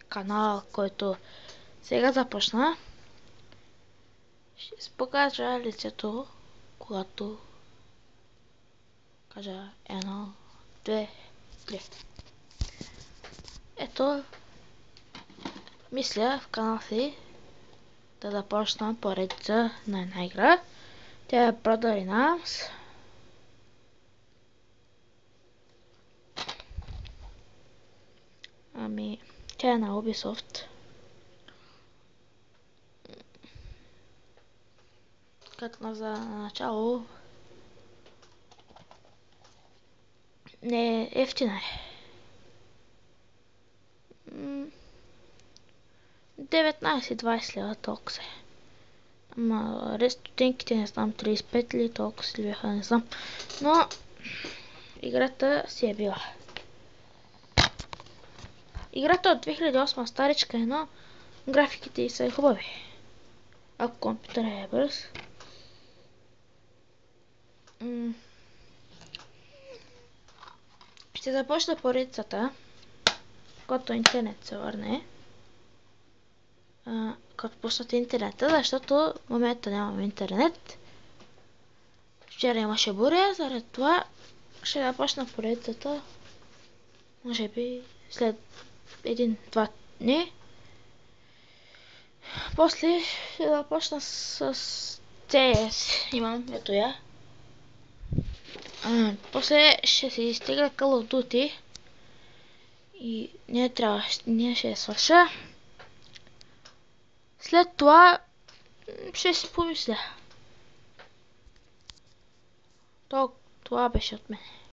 канал, който сега започна. Ще си покажа лицето, когато кажа 1, 2, 3. Ето, мисля в канал си да започна поредица на една игра. Тя е Brotherly Arms. Тя е на Ubisoft. Като за начало не е ефтина. 19-20 лева толкова. Ама стотинките не знам, 35 ли толкова си бяха, не знам. Но играта си е била. Играта от 2008 старичка е, но графиките й са хубави. Ако компютърът е бърз. Ще започна поредицата, когато интернет се върне. Като пуснат интернета, защото в момента нямам интернет. Вчера имаше буря, заради това ще започна поредицата, може би след 1-2 дни. После ще започна с CS. Имам, ето я. После ще се изтегля Call of Duty. И ние ще я свърша. След това ще си помисля. Това беше от мен.